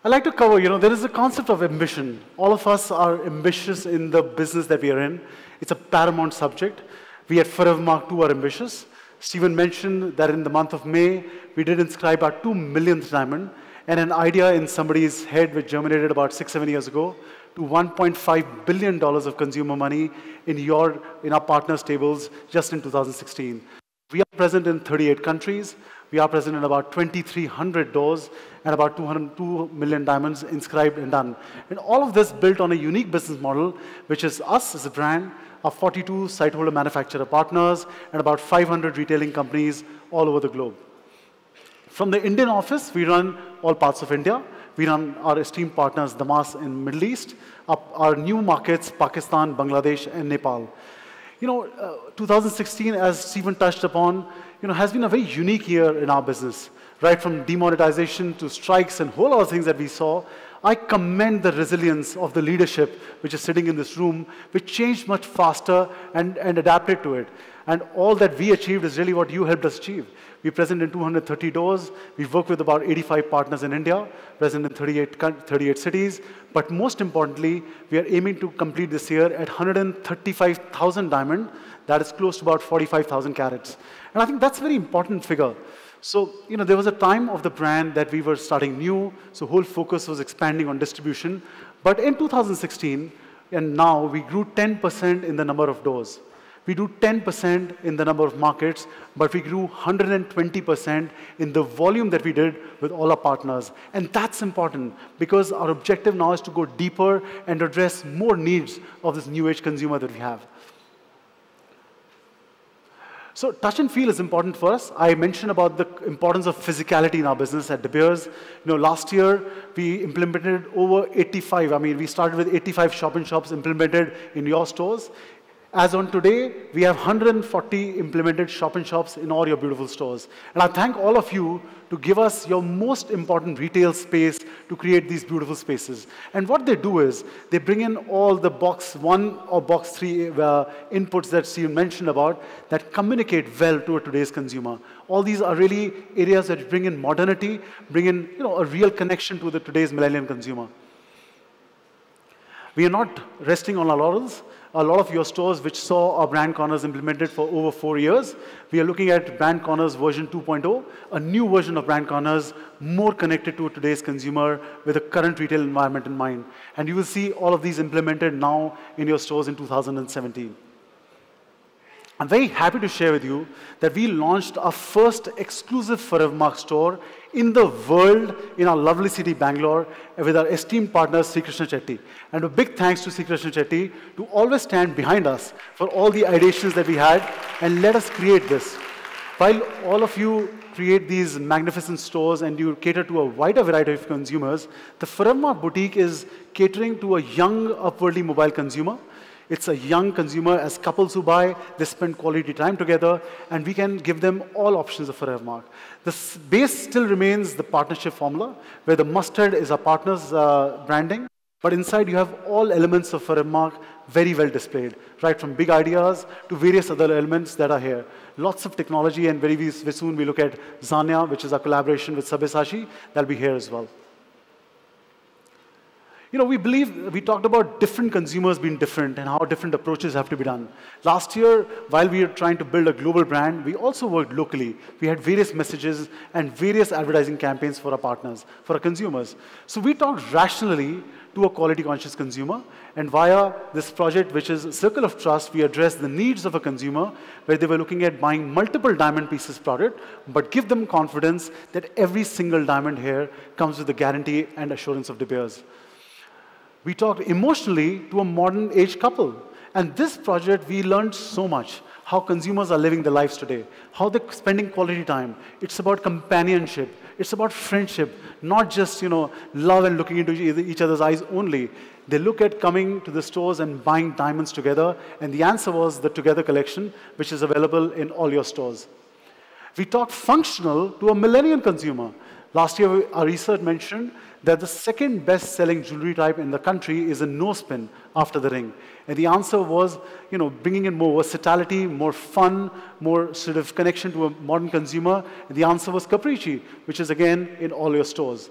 I like to cover, there is a concept of ambition. All of us are ambitious in the business that we are in. It's a paramount subject. We at Forever Mark too are ambitious. Stephen mentioned that in the month of May, we did inscribe our 2 millionth diamond, and an idea in somebody's head which germinated about 6-7 years ago to $1.5 billion of consumer money in our partners' tables just in 2016. We are present in 38 countries. We are present in about 2,300 doors and about 202 million diamonds inscribed and done. And all of this built on a unique business model, which is us as a brand, our 42 sightholder manufacturer partners, and about 500 retailing companies all over the globe. From the Indian office, we run all parts of India. We run our esteemed partners, Damas in Middle East, our new markets, Pakistan, Bangladesh, and Nepal. 2016, as Stephen touched upon, has been a very unique year in our business. Right from demonetization to strikes and whole other things that we saw, I commend the resilience of the leadership which is sitting in this room, which changed much faster and adapted to it. And all that we achieved is really what you helped us achieve. We're present in 230 doors. We've worked with about 85 partners in India, present in 38 cities. But most importantly, we are aiming to complete this year at 135,000 diamond. That is close to about 45,000 carats. And I think that's a very important figure. So, there was a time of the brand that we were starting new, so whole focus was expanding on distribution. But in 2016, and now, we grew 10% in the number of doors. We grew 10% in the number of markets, but we grew 120% in the volume that we did with all our partners. And that's important, because our objective now is to go deeper and address more needs of this new age consumer that we have. So touch and feel is important for us. I mentioned about the importance of physicality in our business at De Beers. Last year, we implemented over 85. We started with 85 shop-in-shops implemented in your stores. As on today, we have 140 implemented shop-in-shops in all your beautiful stores. And I thank all of you to give us your most important retail space to create these beautiful spaces. And what they do is, they bring in all the box 1 or box 3 inputs that Steve mentioned about that communicate well to today's consumer. All these are really areas that bring in modernity, bring in a real connection to today's millennial consumer. We are not resting on our laurels. A lot of your stores which saw our brand corners implemented for over 4 years, we are looking at brand corners version 2.0, a new version of brand corners, more connected to today's consumer with a current retail environment in mind. And you will see all of these implemented now in your stores in 2017. I'm very happy to share with you that we launched our first exclusive Forever Mark store in the world in our lovely city, Bangalore, with our esteemed partner, Sri Krishna Chetty. And a big thanks to Sri Krishna Chetty to always stand behind us for all the ideations that we had and let us create this. While all of you create these magnificent stores and you cater to a wider variety of consumers, the Forever Mark Boutique is catering to a young, upwardly mobile consumer. It's a young consumer. As couples who buy, they spend quality time together, and we can give them all options of Forever Mark. The base still remains the partnership formula, where the mustard is our partner's branding, but inside you have all elements of Forever Mark very well displayed, right from big ideas to various other elements that are here. Lots of technology, and very soon we look at Zania, which is our collaboration with Sabyasachi. That'll be here as well. We talked about different consumers being different and how different approaches have to be done. Last year, while we were trying to build a global brand, we also worked locally. We had various messages and various advertising campaigns for our partners, for our consumers. So we talked rationally to a quality-conscious consumer, and via this project, which is Circle of Trust, we addressed the needs of a consumer, where they were looking at buying multiple diamond pieces product, but give them confidence that every single diamond here comes with the guarantee and assurance of De Beers. We talked emotionally to a modern age couple. And this project, we learned so much, how consumers are living their lives today, how they're spending quality time. It's about companionship. It's about friendship, not just, love and looking into each other's eyes only. They look at coming to the stores and buying diamonds together. And the answer was the Together collection, which is available in all your stores. We talked functional to a millennial consumer. Last year, our research mentioned that the second best-selling jewelry type in the country is a nose pin after the ring. And the answer was, bringing in more versatility, more fun, more sort of connection to a modern consumer. And the answer was Capricci, which is, again, in all your stores.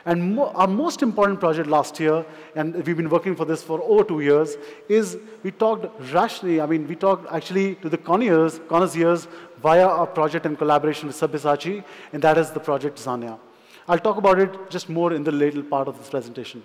And our most important project last year, and we've been working for this for over 2 years, is we talked rationally, we talked actually to the connoisseurs via our project in collaboration with Sabyasachi, and that is the project Zania. I'll talk about it just more in the later part of this presentation.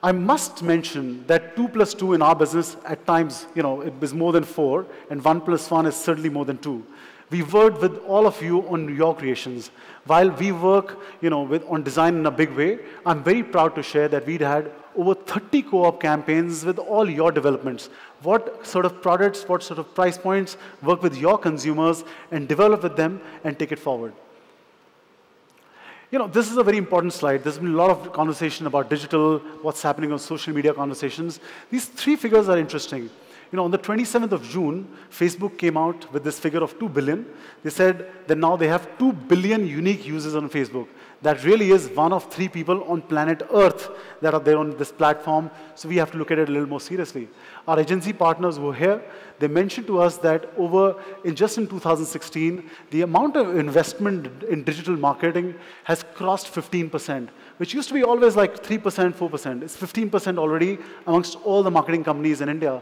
I must mention that 2 plus 2 in our business at times, it is more than 4, and 1 plus 1 is certainly more than 2. We worked with all of you on your creations. While we work, on design in a big way, I'm very proud to share that we'd had over 30 co-op campaigns with all your developments. What sort of products, what sort of price points, work with your consumers and develop with them and take it forward. This is a very important slide. There's been a lot of conversation about digital, what's happening on social media conversations. These 3 figures are interesting. On the 27th of June, Facebook came out with this figure of 2 billion. They said that now they have 2 billion unique users on Facebook. That really is 1 of 3 people on planet Earth that are there on this platform, so we have to look at it a little more seriously. Our agency partners were here. They mentioned to us that just in 2016, the amount of investment in digital marketing has crossed 15%, which used to be always like 3%, 4%. It's 15% already amongst all the marketing companies in India.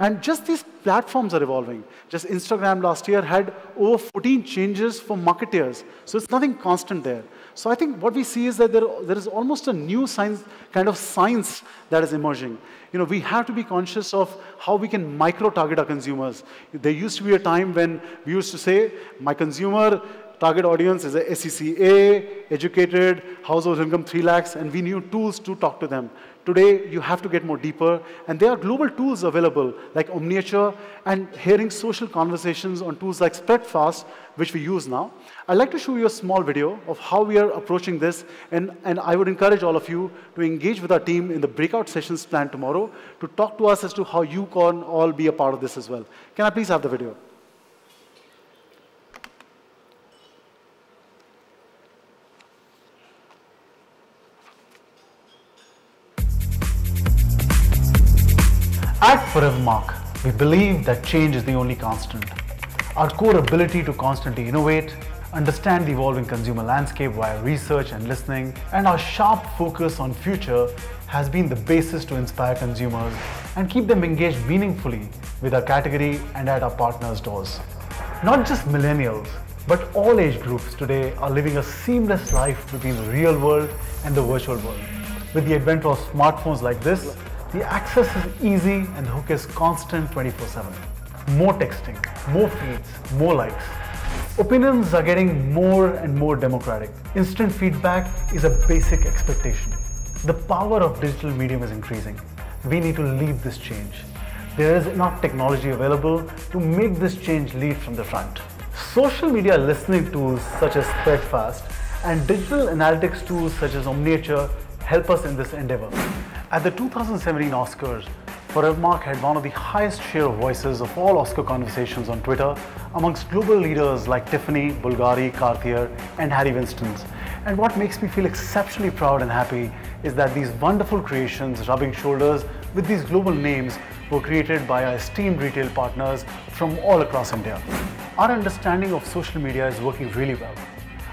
And just these platforms are evolving. Just Instagram last year had over 14 changes for marketeers. So it's nothing constant there. So I think what we see is that there is almost a new kind of science that is emerging. We have to be conscious of how we can micro-target our consumers. There used to be a time when we used to say, my consumer target audience is a SECA, educated, household income 3 lakhs, and we knew tools to talk to them. Today, you have to get more deeper, and there are global tools available, like Omniature, and hearing social conversations on tools like Spreadfast, which we use now. I'd like to show you a small video of how we are approaching this, and I would encourage all of you to engage with our team in the breakout sessions planned tomorrow to talk to us as to how you can all be a part of this as well. Can I please have the video? At Forevermark, we believe that change is the only constant. Our core ability to constantly innovate, understand the evolving consumer landscape via research and listening, and our sharp focus on future has been the basis to inspire consumers and keep them engaged meaningfully with our category and at our partners' doors. Not just millennials, but all age groups today are living a seamless life between the real world and the virtual world. With the advent of smartphones like this, the access is easy and the hook is constant 24/7. More texting, more feeds, more likes. Opinions are getting more and more democratic. Instant feedback is a basic expectation. The power of digital medium is increasing. We need to lead this change. There is enough technology available to make this change lead from the front. Social media listening tools such as Spreadfast and digital analytics tools such as Omniature help us in this endeavor. At the 2017 Oscars, Forevermark had one of the highest share of voices of all Oscar conversations on Twitter amongst global leaders like Tiffany, Bulgari, Cartier, and Harry Winston's. And what makes me feel exceptionally proud and happy is that these wonderful creations rubbing shoulders with these global names were created by our esteemed retail partners from all across India. Our understanding of social media is working really well.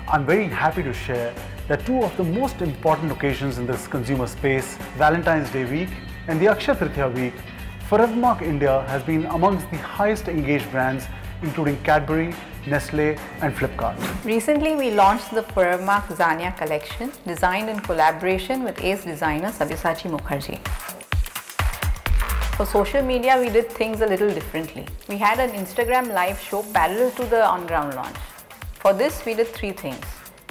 I'm very happy to share that 2 of the most important occasions in this consumer space, Valentine's Day week and the Akshaya Tritiya week, Forevermark India has been amongst the highest engaged brands, including Cadbury, Nestle, and Flipkart. Recently, we launched the Forevermark Zania collection, designed in collaboration with ace designer Sabyasachi Mukherjee. For social media, we did things a little differently. We had an Instagram live show parallel to the on-ground launch. For this, we did 3 things.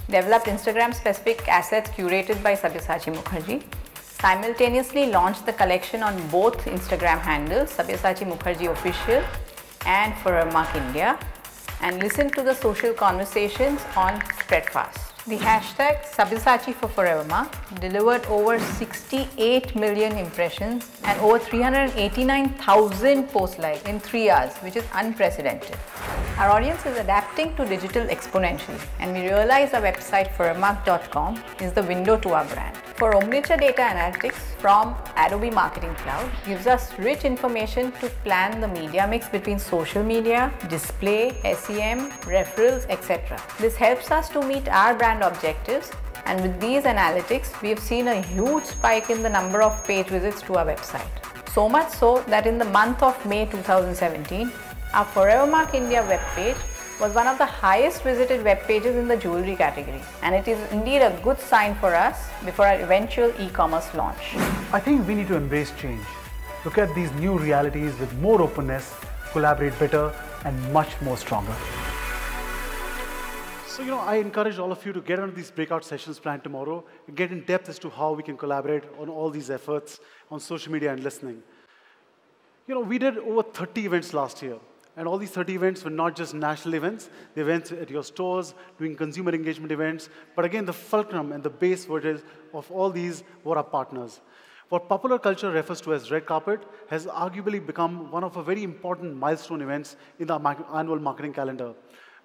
Developed Instagram-specific assets curated by Sabyasachi Mukherjee, simultaneously launched the collection on both Instagram handles, Sabyasachi Mukherjee Official and Forevermark India, and listened to the social conversations on Spreadfast. The hashtag Sabyasachi for Forevermark delivered over 68 million impressions and over 389,000 post likes in 3 hours, which is unprecedented. Our audience is adapting to digital exponentially, and we realize our website forevermark.com is the window to our brand. For Omniture Data Analytics from Adobe Marketing Cloud gives us rich information to plan the media mix between social media, display, SEM, referrals, etc. This helps us to meet our brand objectives, and with these analytics, we have seen a huge spike in the number of page visits to our website. So much so that in the month of May 2017, our Forevermark India webpage was one of the highest visited web pages in the jewelry category, and it is indeed a good sign for us before our eventual e-commerce launch. I think we need to embrace change, look at these new realities with more openness, collaborate better and much more stronger. So, I encourage all of you to get on these breakout sessions planned tomorrow and get in depth as to how we can collaborate on all these efforts on social media and listening. We did over 30 events last year. And all these 30 events were not just national events, the events at your stores, doing consumer engagement events, but again, the fulcrum and the base of all these were our partners. What popular culture refers to as red carpet has arguably become one of a very important milestone events in the annual marketing calendar.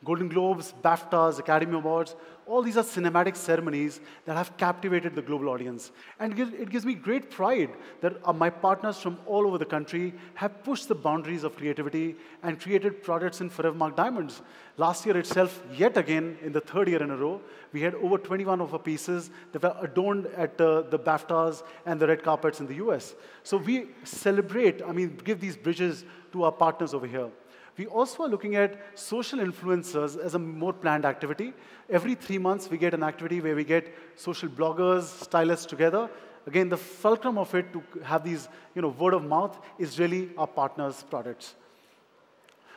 Golden Globes, BAFTAs, Academy Awards, all these are cinematic ceremonies that have captivated the global audience. And it gives me great pride that my partners from all over the country have pushed the boundaries of creativity and created products in Forevermark Diamonds. Last year itself, yet again, in the third year in a row, we had over 21 of our pieces that were adorned at the BAFTAs and the red carpets in the US. So we celebrate, give these bridges to our partners over here. We also are looking at social influencers as a more planned activity. Every 3 months, we get an activity where we get social bloggers, stylists together. Again, the fulcrum of it to have these, word of mouth is really our partners' products.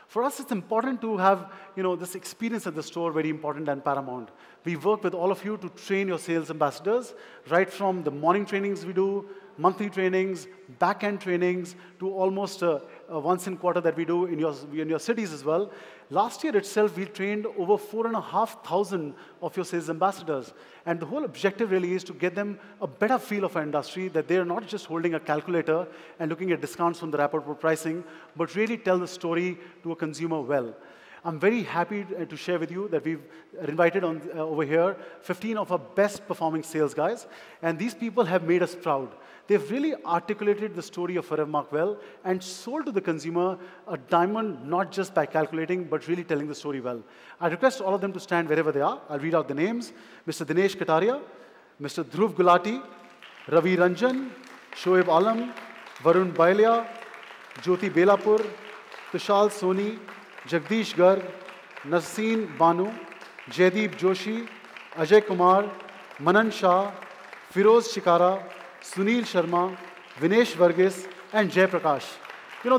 For us, it's important to have, this experience at the store very important and paramount. We work with all of you to train your sales ambassadors, right from the morning trainings we do, monthly trainings, back-end trainings, to almost once in quarter that we do in your cities as well. Last year itself, we trained over 4,500 of your sales ambassadors. And the whole objective really is to get them a better feel of our industry, that they are not just holding a calculator and looking at discounts from the Rappaport pricing, but really tell the story to a consumer well. I'm very happy to share with you that we've invited over here 15 of our best performing sales guys, and these people have made us proud. They've really articulated the story of Forevermark well and sold to the consumer a diamond not just by calculating, but really telling the story well. I request all of them to stand wherever they are. I'll read out the names. Mr. Dinesh Kataria, Mr. Dhruv Gulati, Ravi Ranjan, Shoaib Alam, Varun Bailia, Jyoti Belapur, Tushal Soni, Jagdish Garg, Narseen Banu, Jaideep Joshi, Ajay Kumar, Manan Shah, Firoz Shikara, Sunil Sharma, Vinesh Varghese, and Jay Prakash.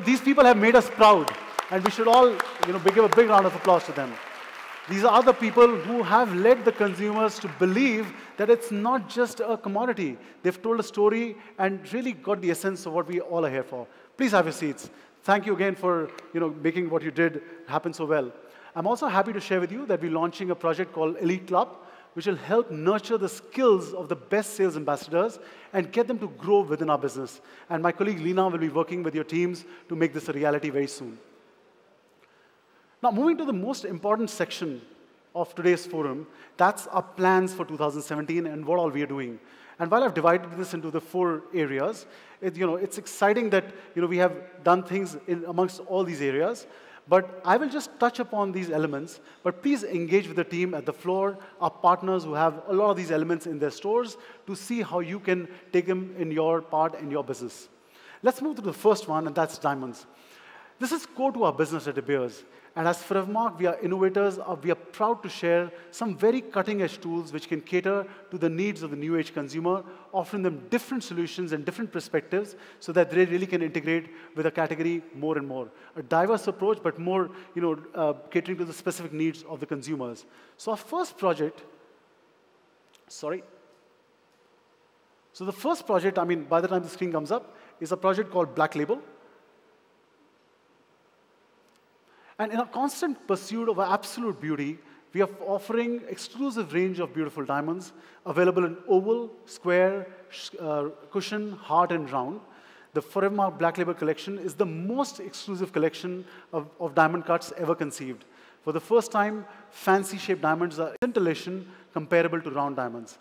These people have made us proud, and we should all, give a big round of applause to them. These are the people who have led the consumers to believe that it's not just a commodity. They've told a story and really got the essence of what we all are here for. Please have your seats. Thank you again for making what you did happen so well. I'm also happy to share with you that we're launching a project called Elite Club, which will help nurture the skills of the best sales ambassadors and get them to grow within our business. And my colleague Leena will be working with your teams to make this a reality very soon. Now, moving to the most important section of today's forum, that's our plans for 2017 and what all we are doing. And while I've divided this into the 4 areas, it's exciting that we have done things amongst all these areas. But I will just touch upon these elements. But please engage with the team at the floor, our partners who have a lot of these elements in their stores, to see how you can take them in your part in your business. Let's move to the first one, and that's diamonds. This is core to our business at De Beers. And as Forevermark, we are innovators. We are proud to share some very cutting-edge tools which can cater to the needs of the new age consumer, offering them different solutions and different perspectives so that they really can integrate with a category more and more. A diverse approach, but more catering to the specific needs of the consumers. So our first project, So the first project, by the time the screen comes up, is a project called Black Label. And in a constant pursuit of absolute beauty, we are offering exclusive range of beautiful diamonds available in oval, square, cushion, heart, and round. The Forevermark Black Label collection is the most exclusive collection of diamond cuts ever conceived. For the first time, fancy shaped diamonds are scintillation comparable to round diamonds.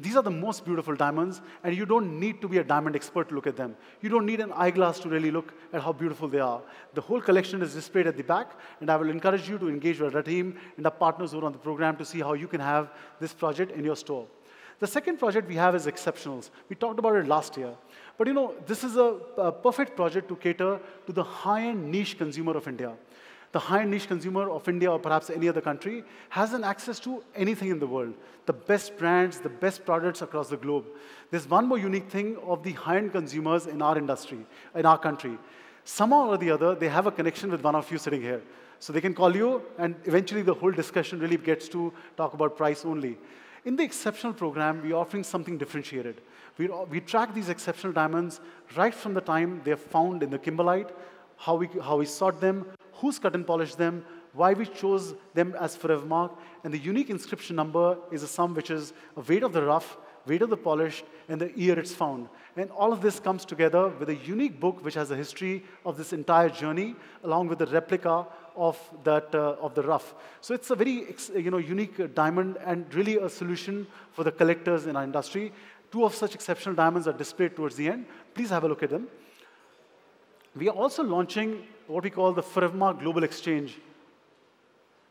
These are the most beautiful diamonds, and you don't need to be a diamond expert to look at them. You don't need an eyeglass to really look at how beautiful they are. The whole collection is displayed at the back, and I will encourage you to engage with our team and our partners who are on the program to see how you can have this project in your store. The second project we have is Exceptionals. We talked about it last year. But you know, this is a perfect project to cater to the high-end niche consumer of India. The high-end niche consumer of India, or perhaps any other country, has an access to anything in the world. The best brands, the best products across the globe. There's one more unique thing of the high-end consumers in our industry, in our country. Somehow or the other, they have a connection with one of you sitting here. So they can call you, and eventually the whole discussion really gets to talk about price only. In the Exceptional program, we're offering something differentiated. We track these exceptional diamonds right from the time they're found in the kimberlite, how we sort them, who's cut and polished them, why we chose them as Forevermark, and the unique inscription number is a sum which is a weight of the rough, weight of the polished, and the year it's found. And all of this comes together with a unique book which has a history of this entire journey, along with the replica of the rough. So it's a very unique diamond and really a solution for the collectors in our industry. Two of such exceptional diamonds are displayed towards the end. Please have a look at them. We are also launching what we call the Forevermark Global Exchange.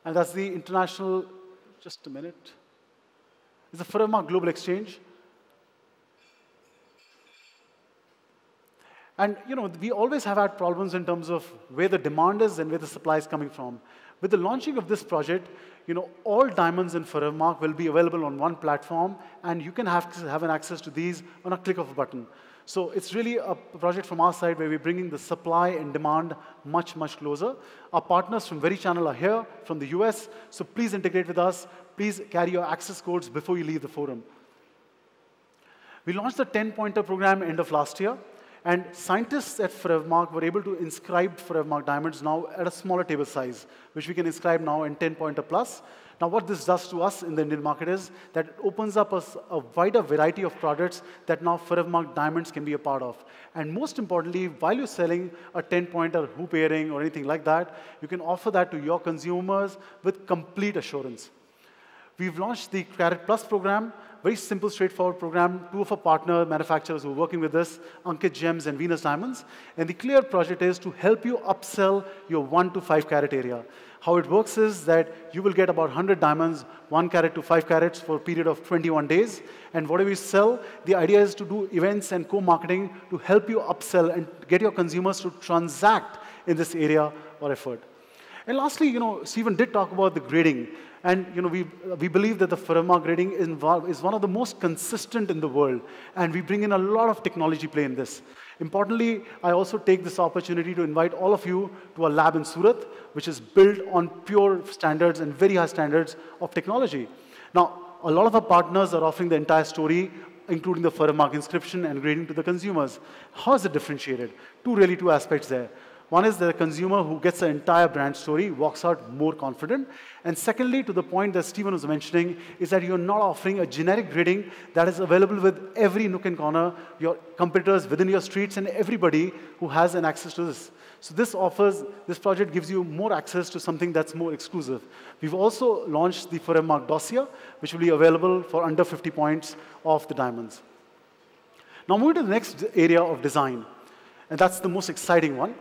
And that's the international, just a minute. It's the Forevermark Global Exchange. And you know, we always have had problems in terms of where the demand is and where the supply is coming from. With the launching of this project, you know, all diamonds in Forevermark will be available on one platform, and you can have an access to these on a click of a button. So it's really a project from our side where we're bringing the supply and demand much, much closer. Our partners from Verichannel are here from the US, so please integrate with us. Please carry your access codes before you leave the forum. We launched the 10-pointer program end of last year. And scientists at Forevermark were able to inscribe Forevermark diamonds now at a smaller table size, which we can inscribe now in 10-pointer plus. Now, what this does to us in the Indian market is that it opens up a wider variety of products that now Forevermark diamonds can be a part of. And most importantly, while you're selling a 10-pointer hoop earring or anything like that, you can offer that to your consumers with complete assurance. We've launched the Carat Plus program, very simple, straightforward program. Two of our partner manufacturers who are working with us, Ankit Gems and Venus Diamonds. And the clear project is to help you upsell your 1 to 5 carat area. How it works is that you will get about 100 diamonds, 1 carat to 5 carats for a period of 21 days. And whatever you sell, the idea is to do events and co-marketing to help you upsell and get your consumers to transact in this area or effort. And lastly, you know, Stephen did talk about the grading. And you know, we believe that the Forevermark grading is one of the most consistent in the world. And we bring in a lot of technology play in this. Importantly, I also take this opportunity to invite all of you to a lab in Surat, which is built on pure standards and very high standards of technology. Now, a lot of our partners are offering the entire story, including the Forevermark inscription and grading to the consumers. How is it differentiated? Two aspects there. One is the consumer who gets the entire brand story, walks out more confident. And secondly, to the point that Stephen was mentioning, is that you're not offering a generic grading that is available with every nook and corner, your competitors within your streets, and everybody who has an access to this. So this project gives you more access to something that's more exclusive. We've also launched the Forevermark dossier, which will be available for under 50 points of the diamonds. Now moving to the next area of design, and that's the most exciting one.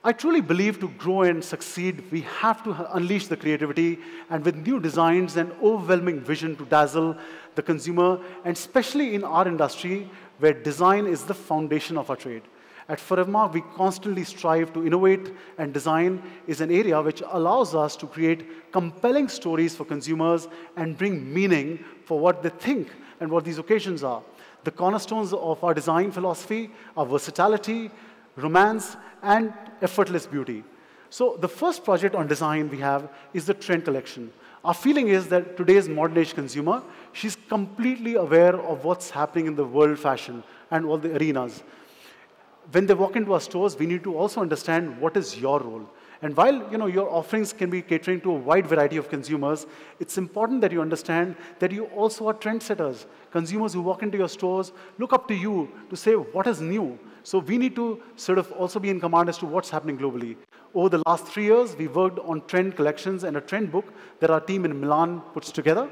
I truly believe to grow and succeed, we have to unleash the creativity and with new designs and overwhelming vision to dazzle the consumer, and especially in our industry where design is the foundation of our trade. At Forevermark, we constantly strive to innovate, and design is an area which allows us to create compelling stories for consumers and bring meaning for what they think and what these occasions are. The cornerstones of our design philosophy are versatility, romance, and effortless beauty. So the first project on design we have is the Trend Collection. Our feeling is that today's modern age consumer, she's completely aware of what's happening in the world fashion and all the arenas. When they walk into our stores, we need to also understand what is your role. And while your offerings can be catering to a wide variety of consumers, it's important that you understand that you also are trendsetters. Consumers who walk into your stores look up to you to say what is new. So we need to sort of also be in command as to what's happening globally. Over the last 3 years, we worked on trend collections and a trend book that our team in Milan puts together.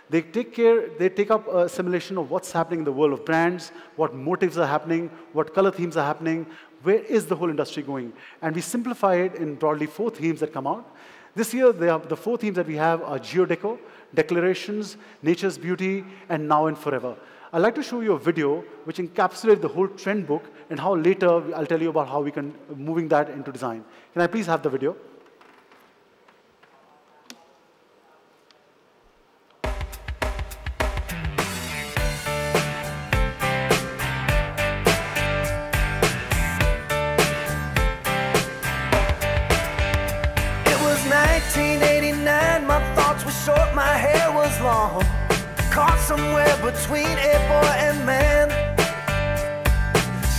They take up a simulation of what's happening in the world of brands, what motives are happening, what color themes are happening, where is the whole industry going. And we simplify it in broadly 4 themes that come out. This year, the 4 themes that we have are Geodeco, Declarations, Nature's Beauty, and Now and Forever. I'd like to show you a video which encapsulates the whole trend book and how later I'll tell you about how we can moving that into design. Can I please have the video? It was 1989, my thoughts were short, my hair was long. Caught somewhere between a boy and man.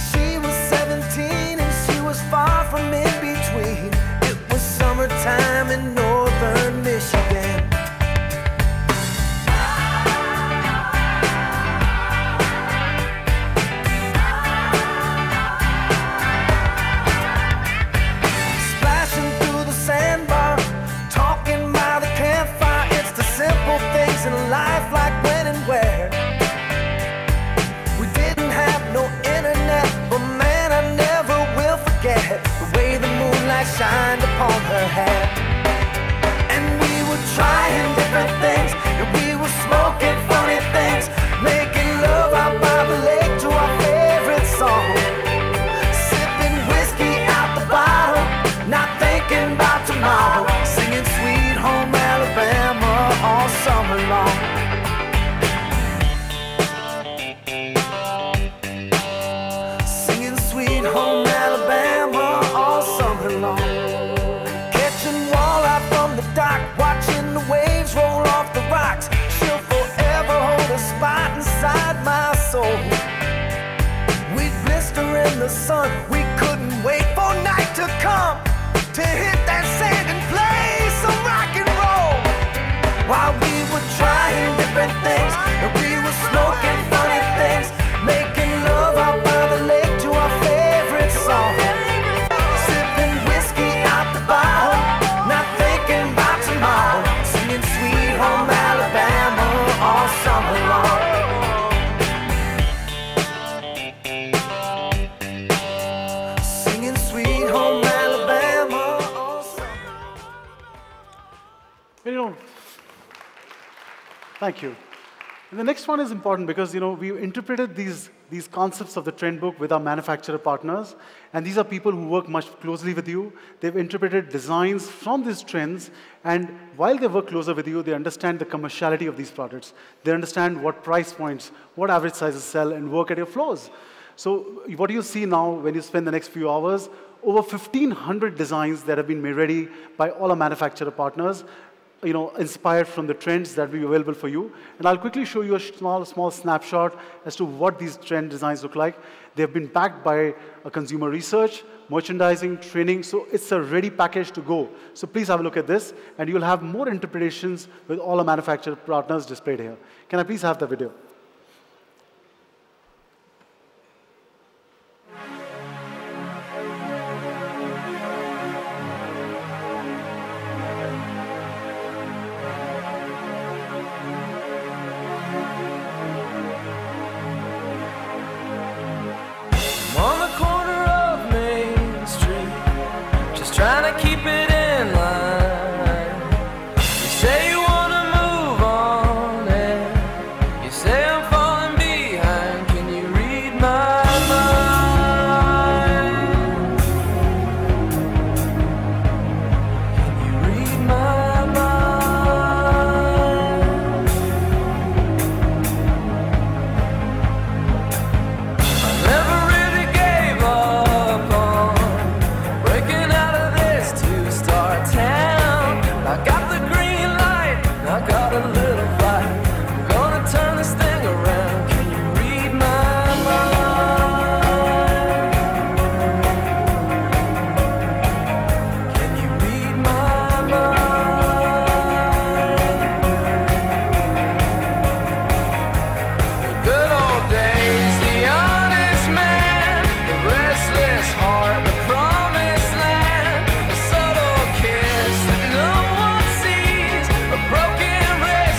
She was 17 and she was far from in between. It was summertime in northern Michigan. Splashing through the sandbar, talking by the campfire. It's the simple things in life, like when and where. We didn't have no internet, but man, I never will forget the way the moonlight shined upon her hair. And we were trying different things, and we were smoking funny things, making love out by the lake to our favorite song, sipping whiskey out the bottle, not thinking about tomorrow, singing Sweet Home Alabama all summer long. Singing Sweet Home Alabama all summer long. Catching walleye from the dock, watching the waves roll off the rocks. She'll forever hold a spot inside my soul. We'd blister in the sun, we couldn't wait for night to come to hit that sand and play some rock and roll. While we were trying different things, and we were smoking funny things, making love out by the lake to our favorite song, sipping whiskey out the bottle, not thinking about tomorrow, singing Sweet Home Alabama all summer long. Singing Sweet Home Alabama all summer long. Thank you. And the next one is important because we interpreted these concepts of the trend book with our manufacturer partners, and these are people who work much closely with you. They've interpreted designs from these trends, and while they work closer with you, they understand the commerciality of these products. They understand what price points, what average sizes sell, and work at your floors. So what you see now when you spend the next few hours, over 1,500 designs that have been made ready by all our manufacturer partners, inspired from the trends that will be available for you. And I'll quickly show you a small snapshot as to what these trend designs look like. They've been backed by a consumer research, merchandising, training, so it's a ready package to go. So please have a look at this, and you'll have more interpretations with all our manufacturer partners displayed here. Can I please have the video? On the corner of Main Street, just trying to keep it in line. You say you wanna move on, and you say I'm falling behind. Can you read my mind? Can you read my mind? I never really gave up on breaking out of this two-star town. I got the green light, I got a little fight. I'm gonna turn this thing around. Can you read my mind? Can you read my mind? The good old days, the honest man, the restless heart, the promised land, a subtle kiss that no one sees, a broken wrist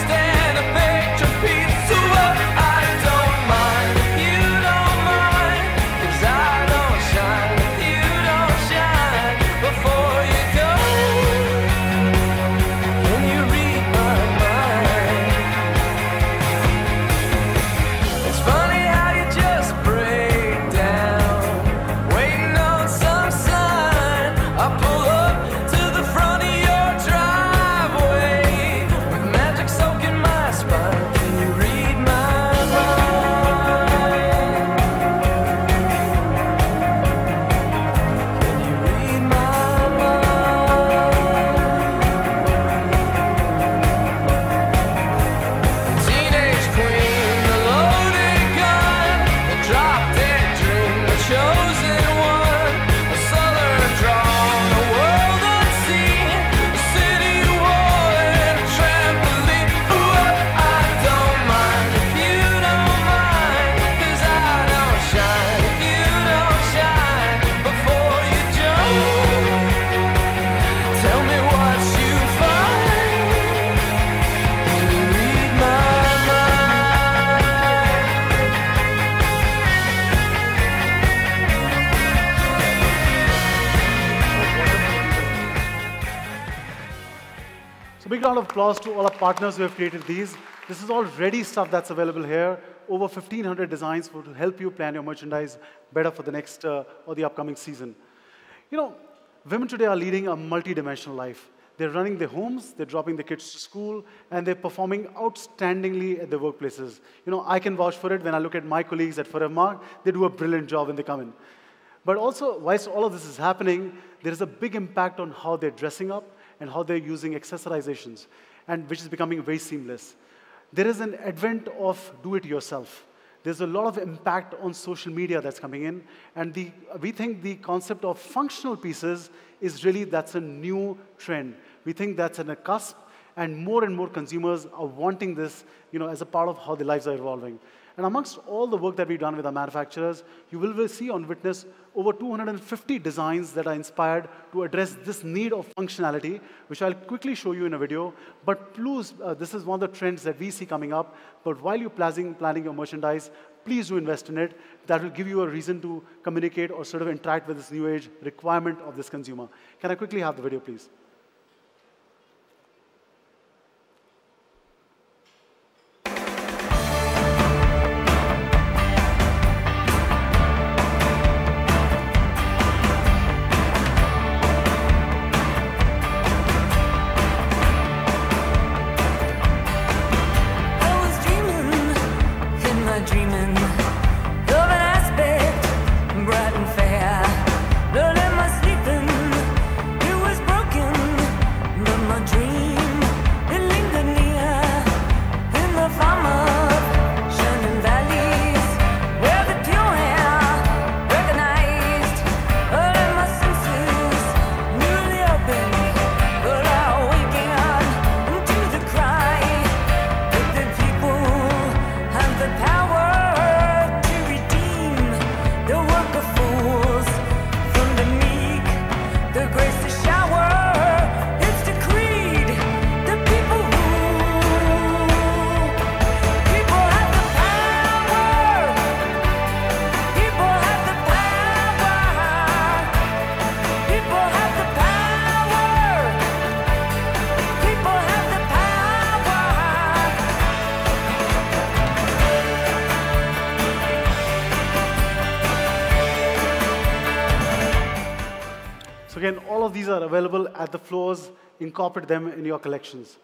big round of applause to all our partners who have created these. This is all ready stuff that's available here. Over 1,500 designs to help you plan your merchandise better for the next or the upcoming season. You know, women today are leading a multi-dimensional life. They're running their homes, they're dropping their kids to school, and they're performing outstandingly at their workplaces. You know, I can vouch for it when I look at my colleagues at Forever Mark. They do a brilliant job when they come in. But also, whilst all of this is happening, there is a big impact on how they're dressing up and how they're using accessorizations, and which is becoming very seamless. There is an advent of do-it-yourself. There's a lot of impact on social media that's coming in, and we think the concept of functional pieces is really, that's a new trend. We think that's on a cusp, and more consumers are wanting this, you know, as a part of how their lives are evolving. And amongst all the work that we've done with our manufacturers, you will see on Witness over 250 designs that are inspired to address this need of functionality, which I'll quickly show you in a video. But please, this is one of the trends that we see coming up. But while you're planning your merchandise, please do invest in it. That will give you a reason to communicate or sort of interact with this new age requirement of this consumer. Can I quickly have the video, please? Again, all of these are available at the floors. Incorporate them in your collections.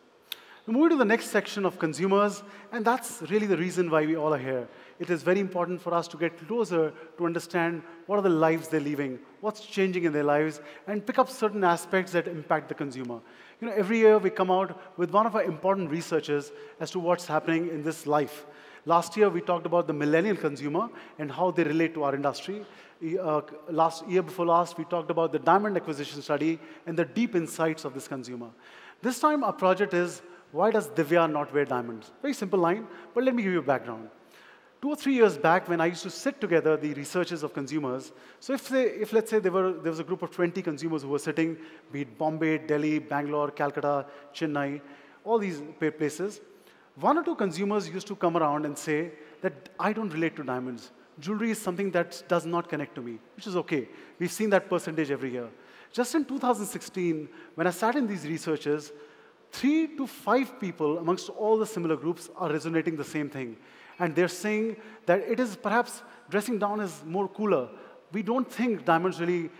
We move to the next section of consumers, and that's really the reason why we all are here. It is very important for us to get closer to understand what are the lives they're living, what's changing in their lives, and pick up certain aspects that impact the consumer. You know, every year we come out with one of our important researches as to what's happening in this life. Last year, we talked about the millennial consumer and how they relate to our industry. Year before last, we talked about the diamond acquisition study and the deep insights of this consumer. This time, our project is, why does Divya not wear diamonds? Very simple line, but let me give you a background. 2 or 3 years back, when I used to sit together the researchers of consumers, so if let's say there was a group of 20 consumers who were sitting, be it Bombay, Delhi, Bangalore, Calcutta, Chennai, all these places, 1 or 2 consumers used to come around and say that I don't relate to diamonds. Jewelry is something that does not connect to me, which is okay. We've seen that percentage every year. Just in 2016, when I sat in these researches, 3 to 5 people amongst all the similar groups are resonating the same thing. And they're saying that it is perhaps dressing down is more cooler. We don't think diamonds really,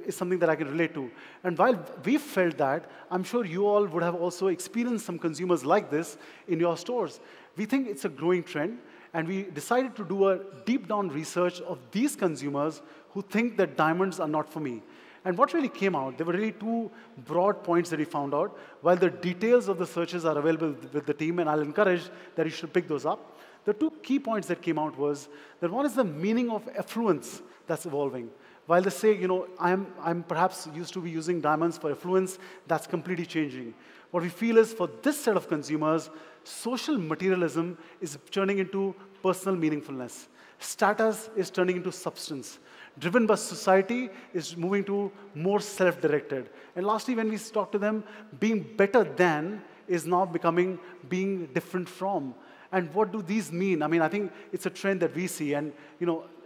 is something that I can relate to. And while we felt that, I'm sure you all would have also experienced some consumers like this in your stores. We think it's a growing trend, and we decided to do a deep down research of these consumers who think that diamonds are not for me. And what really came out, there were really 2 broad points that we found out. While the details of the searches are available with the team, and I'll encourage that you should pick those up, the 2 key points that came out was that one is the meaning of affluence that's evolving. While they say, I'm perhaps used to be using diamonds for affluence, that's completely changing. What we feel is for this set of consumers, social materialism is turning into personal meaningfulness. Status is turning into substance. Driven by society is moving to more self-directed. And lastly, when we talk to them, being better than is now becoming being different from. And what do these mean? I mean, I think it's a trend that we see, and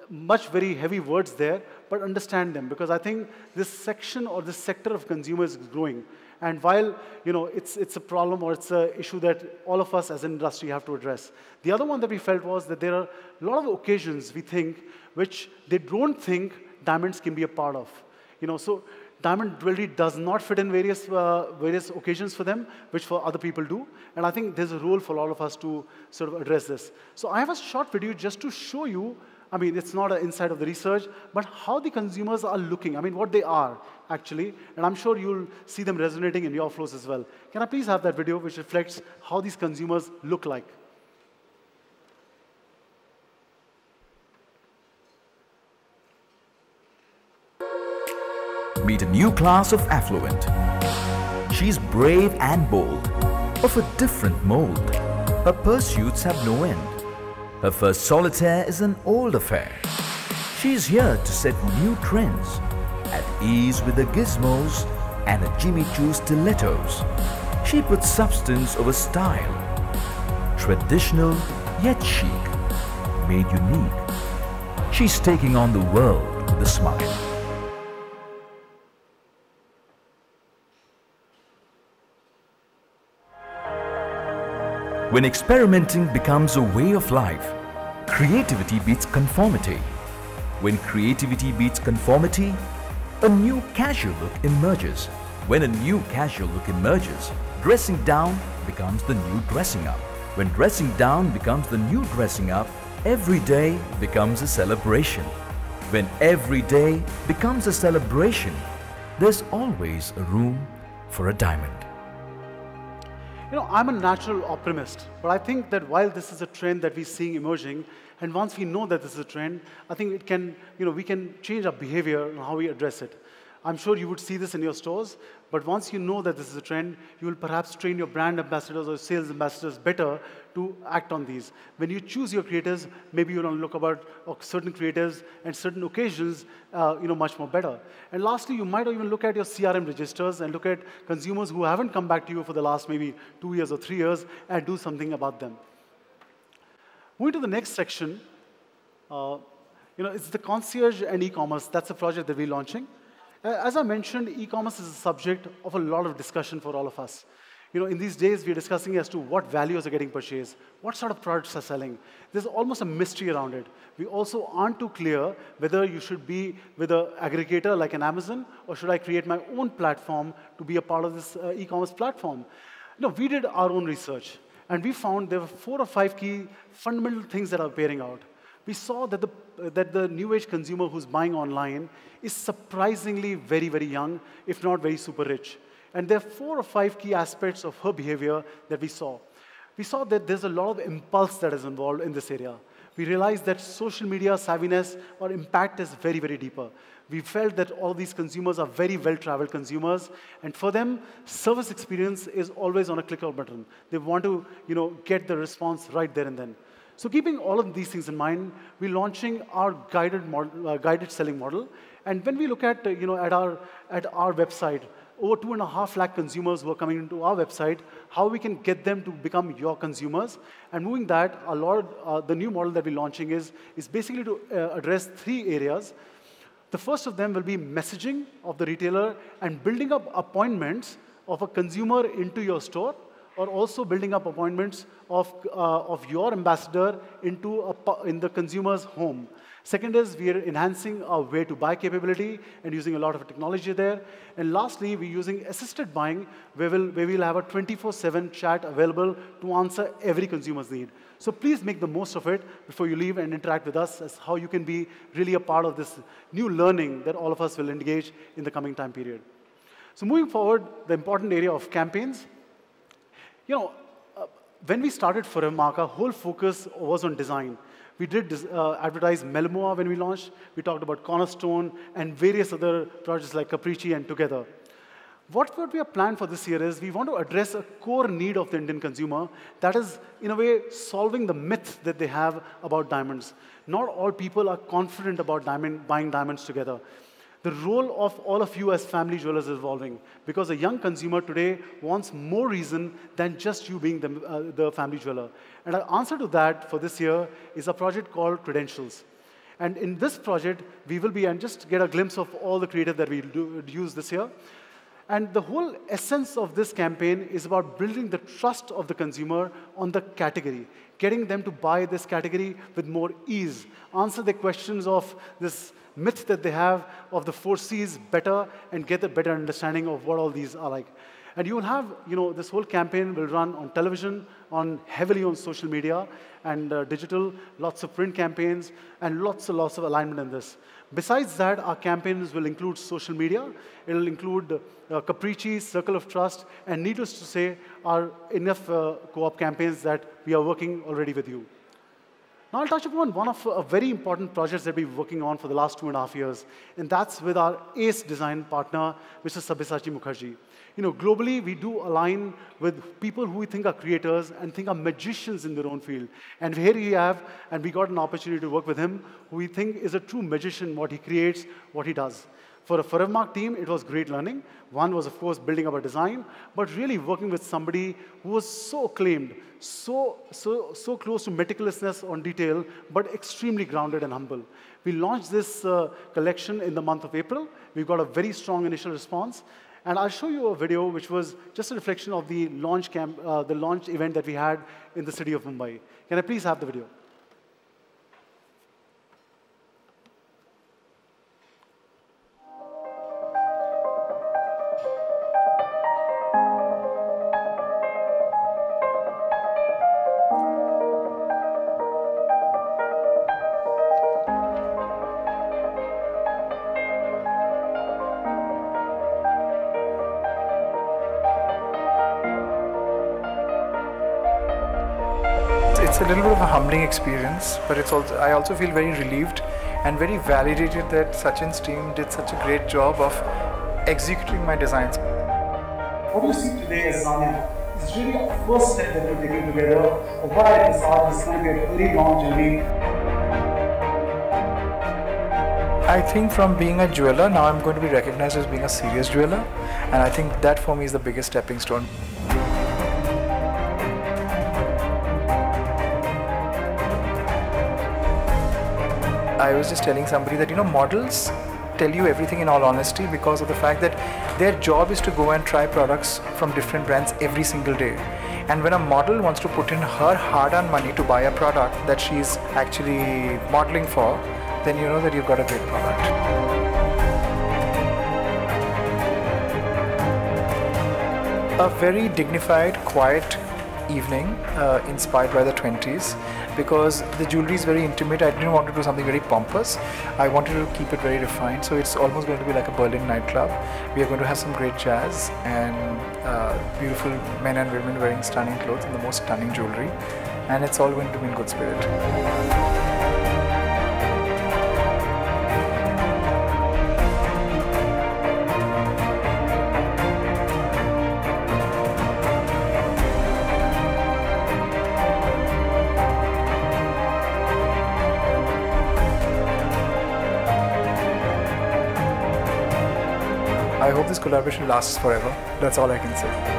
much very heavy words there, but understand them, because I think this section or this sector of consumers is growing. And while it's a problem or it's an issue that all of us as an industry have to address. The other one that we felt was that there are a lot of occasions, we think, which they don't think diamonds can be a part of. So diamond jewelry does not fit in various occasions for them, which for other people do. And I think there's a role for all of us to sort of address this. So I have a short video just to show you, it's not an insight of the research, but how the consumers are looking, what they are, actually. And I'm sure you'll see them resonating in your flows as well. Can I please have that video which reflects how these consumers look like? Meet a new class of affluent. She's brave and bold, of a different mold. Her pursuits have no end. Her first solitaire is an old affair. She's here to set new trends, at ease with the gizmos and a Jimmy Choo stilettos. She puts substance over style. Traditional yet chic, made unique. She's taking on the world with a smile. When experimenting becomes a way of life, creativity beats conformity. When creativity beats conformity, a new casual look emerges. When a new casual look emerges, dressing down becomes the new dressing up. When dressing down becomes the new dressing up, every day becomes a celebration. When every day becomes a celebration, there's always a room for a diamond. I'm a natural optimist, but I think that while this is a trend that we're seeing emerging, and once we know that this is a trend, I think it can, we can change our behavior and how we address it. I'm sure you would see this in your stores, but once you know that this is a trend, you will perhaps train your brand ambassadors or sales ambassadors better to act on these. When you choose your creators, maybe you don't look about certain creators and certain occasions, much more better. And lastly, you might even look at your CRM registers and look at consumers who haven't come back to you for the last maybe 2 years or 3 years and do something about them. Moving to the next section, it's the concierge and e-commerce. That's a project that we're launching. As I mentioned, e-commerce is a subject of a lot of discussion for all of us. In these days, we're discussing as to what values are getting purchased, what sort of products are selling. There's almost a mystery around it. We also aren't too clear whether you should be with an aggregator like an Amazon, or should I create my own platform to be a part of this e-commerce platform. We did our own research, and we found there were 4 or 5 key fundamental things that are bearing out. We saw that the new age consumer who's buying online is surprisingly very, very young, if not very super rich. And there are 4 or 5 key aspects of her behavior that we saw. We saw that there's a lot of impulse that is involved in this area. We realized that social media savviness or impact is very, very deeper. We felt that all these consumers are very well-traveled consumers, and for them, service experience is always on a click of a button. They want to, get the response right there and then. So keeping all of these things in mind, we're launching our guided selling model. And when we look at, at our website, over 2.5 lakh consumers who are coming into our website, how we can get them to become your consumers. And moving that, the new model that we're launching is basically to address 3 areas. The first of them will be messaging of the retailer and building up appointments of a consumer into your store, or also building up appointments of your ambassador in the consumer's home. Second is we are enhancing our way to buy capability and using a lot of technology there. And lastly, we're using assisted buying, where we'll have a 24/7 chat available to answer every consumer's need. So please make the most of it before you leave and interact with us as how you can be really a part of this new learning that all of us will engage in the coming time period. So moving forward, the important area of campaigns. When we started Forevermark, our whole focus was on design. We did advertise Melmoa when we launched. We talked about Cornerstone and various other projects like Capricci and Together. What we have planned for this year is we want to address a core need of the Indian consumer that is, in a way, solving the myth that they have about diamonds. Not all people are confident about buying diamonds together. The role of all of you as family jewelers is evolving, because a young consumer today wants more reason than just you being the family jeweler. And our answer to that for this year is a project called Credentials. And in this project, we will be, and just get a glimpse of all the creative that we'll use this year. And the whole essence of this campaign is about building the trust of the consumer on the category, getting them to buy this category with more ease, answer the questions of this myth that they have of the 4Cs better, and get a better understanding of what all these are like. And you will have, this whole campaign will run on television, heavily on social media, and digital, lots of print campaigns, and lots and lots of alignment in this. Besides that, our campaigns will include social media. It will include Capricci, Circle of Trust, and needless to say, our enough co-op campaigns that we are working already with you. Now I'll touch upon one of a very important projects that we've been working on for the last 2.5 years, and that's with our ACE design partner, Mr. Sabyasachi Mukherjee. Globally, we do align with people who we think are creators and think are magicians in their own field. And here we have, and we got an opportunity to work with him, who we think is a true magician, what he creates, what he does. For a Forevermark team, it was great learning. One was, of course, building up a design, but really working with somebody who was so acclaimed, so close to meticulousness on detail, but extremely grounded and humble. We launched this collection in the month of April. We've got a very strong initial response. And I'll show you a video which was just a reflection of the launch event that we had in the city of Mumbai. Can I please have the video? It's a little bit of a humbling experience, but I also feel very relieved and very validated that Sachin's team did such a great job of executing my designs. What you see today as Zania is really a first step that we're taking together of what I thought is going to be a very long journey. I think from being a jeweler, now I'm going to be recognized as being a serious jeweler, and I think that for me is the biggest stepping stone. I was just telling somebody that, models tell you everything in all honesty because of the fact that their job is to go and try products from different brands every single day. And when a model wants to put in her hard-earned money to buy a product that she's actually modeling for, then you know that you've got a great product. A very dignified, quiet evening inspired by the 20s, because the jewelry is very intimate. I didn't want to do something very pompous. I wanted to keep it very refined, so it's almost going to be like a Berlin nightclub. We are going to have some great jazz and beautiful men and women wearing stunning clothes and the most stunning jewelry, and it's all going to be in good spirit. I hope this collaboration lasts forever. That's all I can say.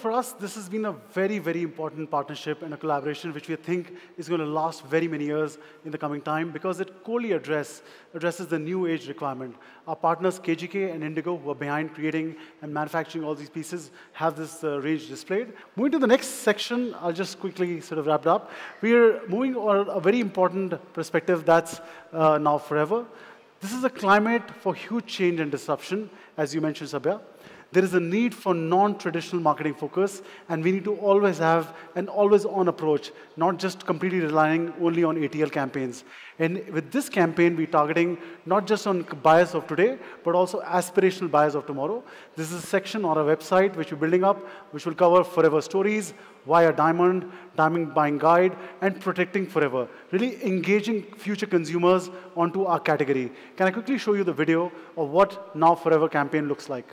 For us, this has been a very, very important partnership and a collaboration which we think is going to last very many years in the coming time, because it wholly addresses the new age requirement. Our partners KGK and Indigo, who are behind creating and manufacturing all these pieces, have this range displayed. Moving to the next section, I'll just quickly sort of wrap it up. We're moving on a very important perspective that's now forever. This is a climate for huge change and disruption, as you mentioned, Sabya. There is a need for non-traditional marketing focus, and we need to always have an always-on approach, not just completely relying only on ATL campaigns. And with this campaign, we're targeting not just on buyers of today, but also aspirational buyers of tomorrow. This is a section on our website which we're building up, which will cover forever stories, why a diamond, diamond buying guide, and protecting forever. Really engaging future consumers onto our category. Can I quickly show you the video of what Now Forever campaign looks like?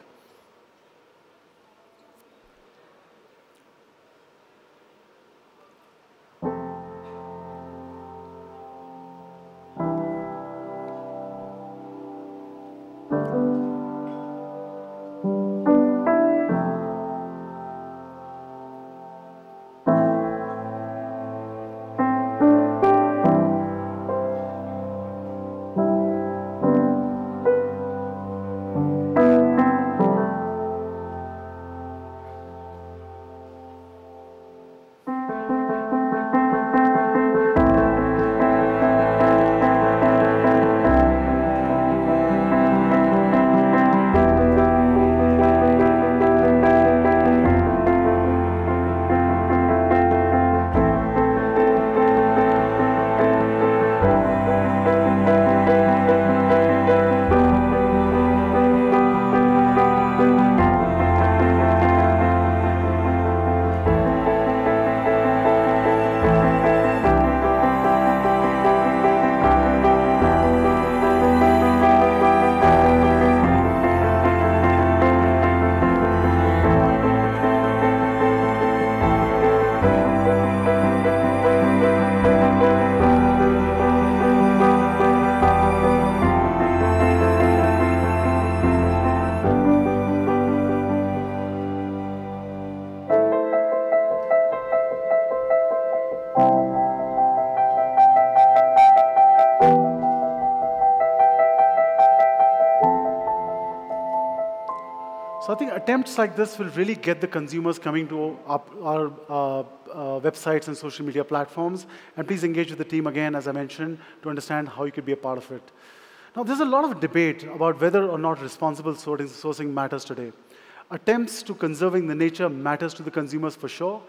So I think attempts like this will really get the consumers coming to our websites and social media platforms. And please engage with the team again, as I mentioned, to understand how you could be a part of it. Now, there's a lot of debate about whether or not responsible sourcing matters today. Attempts to conserving the nature matters to the consumers for sure.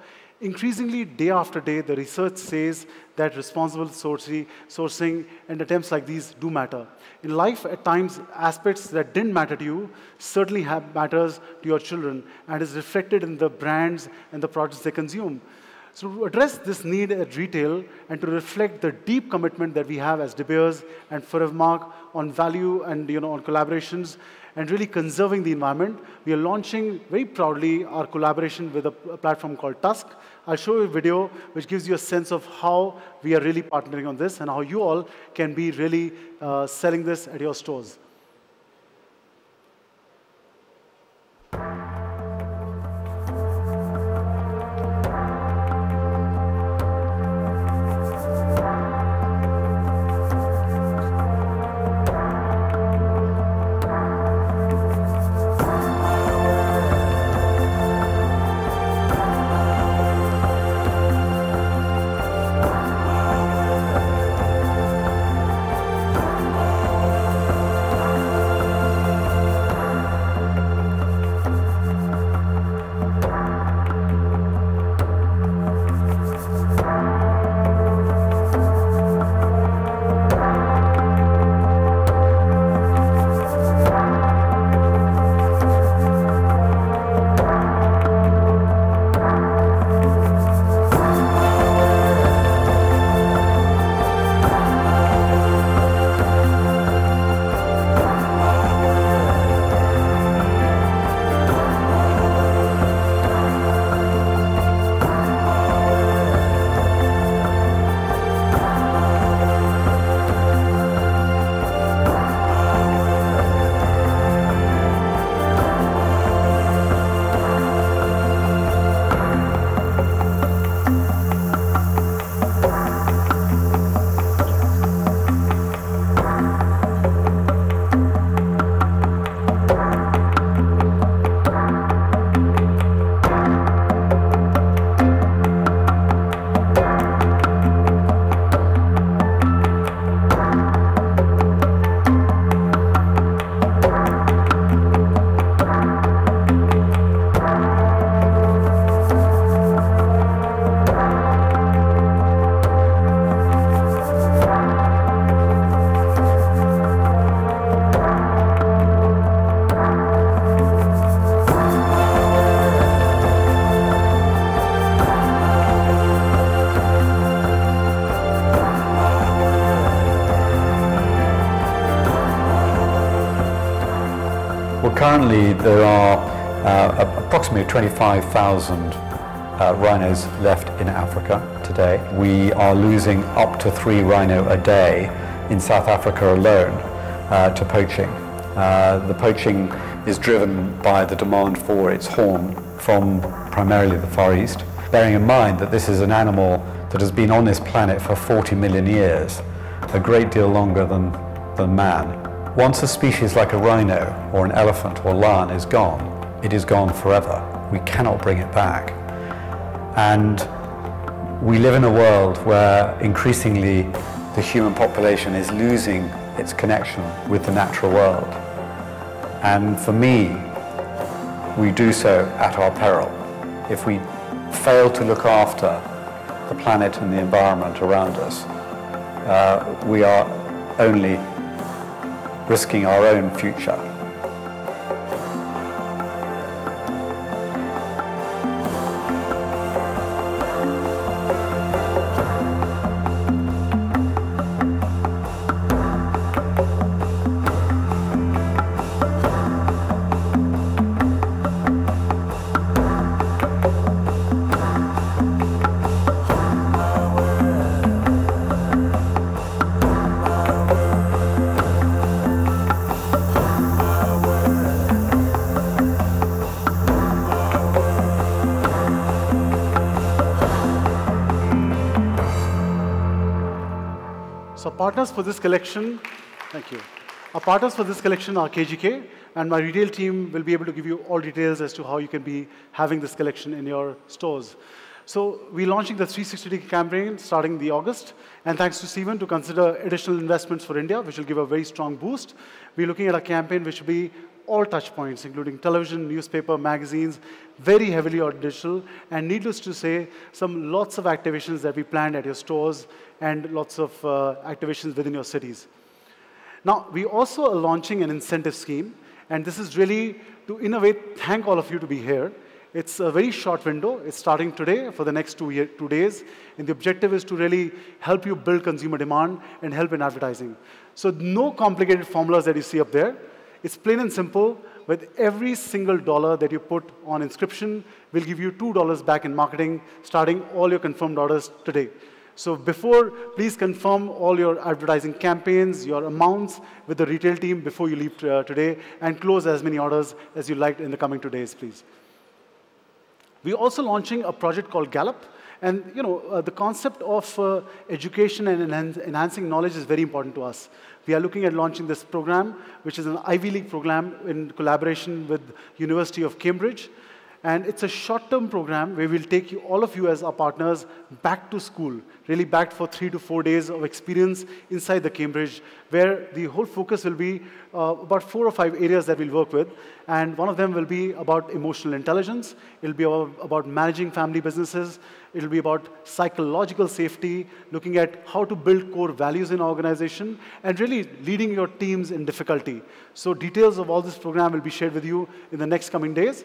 Increasingly, day after day, the research says that responsible sourcing and attempts like these do matter. In life, at times, aspects that didn't matter to you certainly matters to your children and is reflected in the brands and the products they consume. So to address this need at retail and to reflect the deep commitment that we have as De Beers and Forevermark on value and on collaborations and really conserving the environment, we are launching very proudly our collaboration with a platform called Tusk. I'll show you a video which gives you a sense of how we are really partnering on this and how you all can be really selling this at your stores. Currently, there are approximately 25,000 rhinos left in Africa today. We are losing up to 3 rhino a day in South Africa alone to poaching. The poaching is driven by the demand for its horn from primarily the Far East, bearing in mind that this is an animal that has been on this planet for 40 million years, a great deal longer than man. Once a species like a rhino or an elephant or lion is gone, it is gone forever. We cannot bring it back. And we live in a world where increasingly the human population is losing its connection with the natural world. And for me, we do so at our peril. If we fail to look after the planet and the environment around us, we are only risking our own future. So partners for this collection, thank you. Our partners for this collection are KGK, and my retail team will be able to give you all details as to how you can be having this collection in your stores. So we're launching the 360-day campaign starting the August, and thanks to Stephen to consider additional investments for India, which will give a very strong boost. We're looking at a campaign which will be all touch points, including television, newspaper, magazines, very heavily on digital, and needless to say, lots of activations that we planned at your stores and lots of activations within your cities. Now, we also are launching an incentive scheme, and this is really to innovate. Thank all of you to be here. It's a very short window. It's starting today for the next 2 days, and the objective is to really help you build consumer demand and help in advertising. So no complicated formulas that you see up there. It's plain and simple. With every single dollar that you put on inscription, we'll give you $2 back in marketing, starting all your confirmed orders today. So please confirm all your advertising campaigns, your amounts with the retail team before you leave today, and close as many orders as you like in the coming 2 days, please. We're also launching a project called Gallup. And the concept of education and enhancing knowledge is very important to us. We are looking at launching this program, which is an Ivy League program in collaboration with University of Cambridge. And it's a short-term program where we'll take all of you as our partners back to school, really back for 3 to 4 days of experience inside the Cambridge, where the whole focus will be about 4 or 5 areas that we'll work with. And one of them will be about emotional intelligence. It'll be about managing family businesses. It'll be about psychological safety, looking at how to build core values in an organization, and really leading your teams in difficulty. So details of all this program will be shared with you in the next coming days.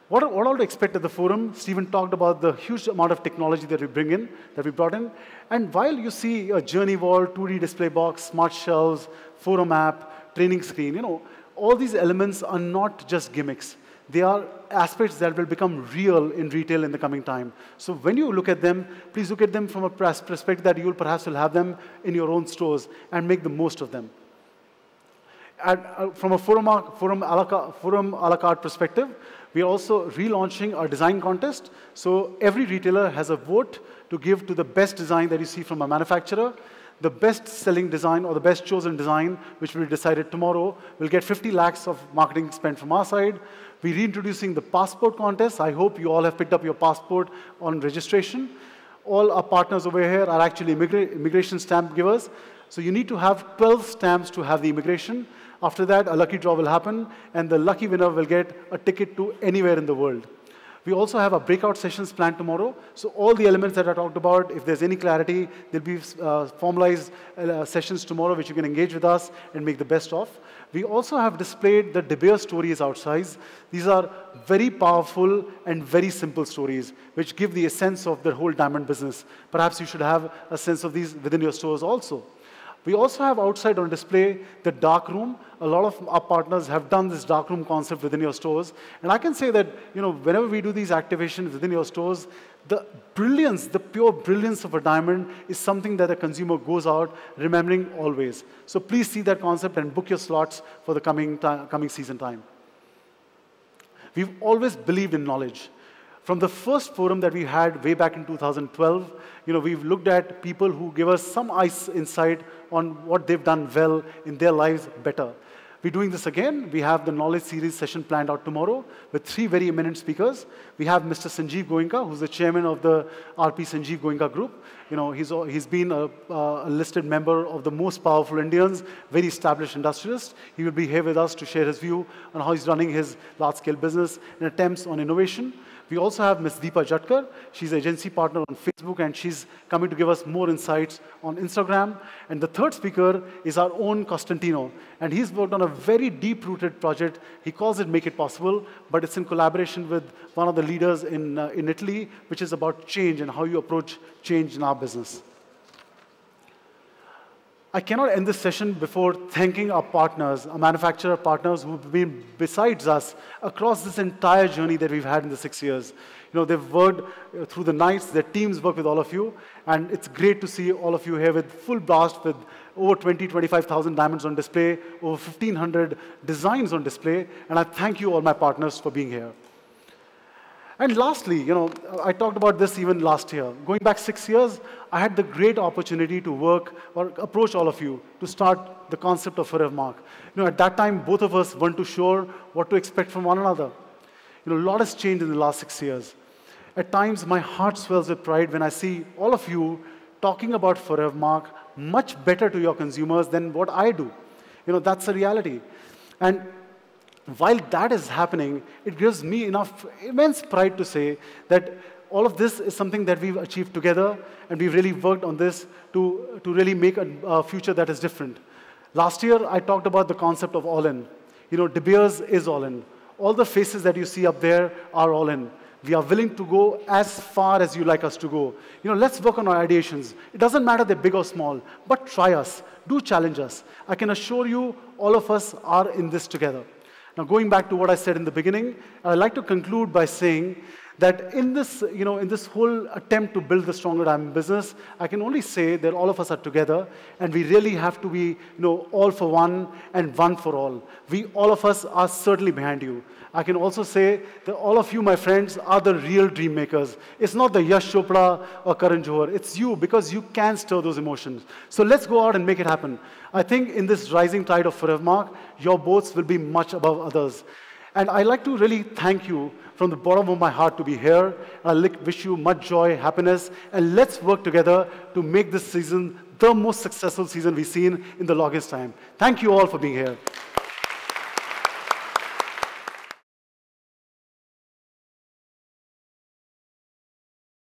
What all to expect at the forum? Stephen talked about the huge amount of technology that we brought in. And while you see a journey wall, 2D display box, smart shelves, forum app, training screen, all these elements are not just gimmicks. They are aspects that will become real in retail in the coming time. So when you look at them, please look at them from a perspective that you perhaps will have them in your own stores and make the most of them. From a forum a la carte perspective, we are also relaunching our design contest. So every retailer has a vote to give to the best design that you see from a manufacturer. The best-selling design or the best chosen design, which will be decided tomorrow, will get 50 lakhs of marketing spent from our side. We're reintroducing the passport contest. I hope you all have picked up your passport on registration. All our partners over here are actually immigration stamp givers. So you need to have 12 stamps to have the immigration. After that, a lucky draw will happen, and the lucky winner will get a ticket to anywhere in the world. We also have a breakout sessions planned tomorrow. So all the elements that I talked about, if there's any clarity, there'll be formalized sessions tomorrow which you can engage with us and make the best of. We also have displayed the De Beers stories outside. These are very powerful and very simple stories which give the essence of the whole diamond business. Perhaps you should have a sense of these within your stores also. We also have outside on display the dark room. A lot of our partners have done this dark room concept within your stores. And I can say that whenever we do these activations within your stores, the brilliance, the pure brilliance of a diamond is something that the consumer goes out remembering always. So please see that concept and book your slots for the coming season time. We've always believed in knowledge. From the first forum that we had way back in 2012, we've looked at people who give us some insight on what they've done well in their lives better. We're doing this again. We have the knowledge series session planned out tomorrow with 3 very eminent speakers. We have Mr. Sanjeev Goenka, who's the chairman of the RP Sanjeev Goenka Group. He's been a listed member of the most powerful Indians, very established industrialist. He will be here with us to share his view on how he's running his large-scale business and attempts on innovation. We also have Ms. Deepa Jatkar. She's an agency partner on Facebook, and she's coming to give us more insights on Instagram. And the third speaker is our own Costantino, and he's worked on a very deep-rooted project. He calls it Make It Possible, but it's in collaboration with one of the leaders in Italy, which is about change and how you approach change in our business. I cannot end this session before thanking our partners, our manufacturer partners who've been besides us across this entire journey that we've had in the 6 years. They've worked through the nights, their teams work with all of you, and it's great to see all of you here with full blast with over 25,000 diamonds on display, over 1,500 designs on display, and I thank you all my partners for being here. And lastly, I talked about this even last year. Going back 6 years, I had the great opportunity to work or approach all of you to start the concept of Forever Mark. At that time, both of us weren't too sure what to expect from one another. A lot has changed in the last 6 years. At times, my heart swells with pride when I see all of you talking about Forever Mark much better to your consumers than what I do. That's a reality. And while that is happening, it gives me immense pride to say that all of this is something that we've achieved together, and we've really worked on this to really make a future that is different. Last year, I talked about the concept of all-in. De Beers is all-in. All the faces that you see up there are all-in. We are willing to go as far as you like us to go. Let's work on our ideations. It doesn't matter they're big or small, but try us. Do challenge us. I can assure you, all of us are in this together. Now, going back to what I said in the beginning, I'd like to conclude by saying that in this, in this whole attempt to build the Stronger Diamond business, I can only say that all of us are together, and we really have to be, all for one and one for all. All of us are certainly behind you. I can also say that all of you, my friends, are the real dream makers. It's not the Yash Chopra or Karan Johar. It's you, because you can stir those emotions. So let's go out and make it happen. I think in this rising tide of Forever Mark, your boats will be much above others. And I'd like to really thank you from the bottom of my heart to be here. I wish you much joy, happiness, and let's work together to make this season the most successful season we've seen in the longest time. Thank you all for being here.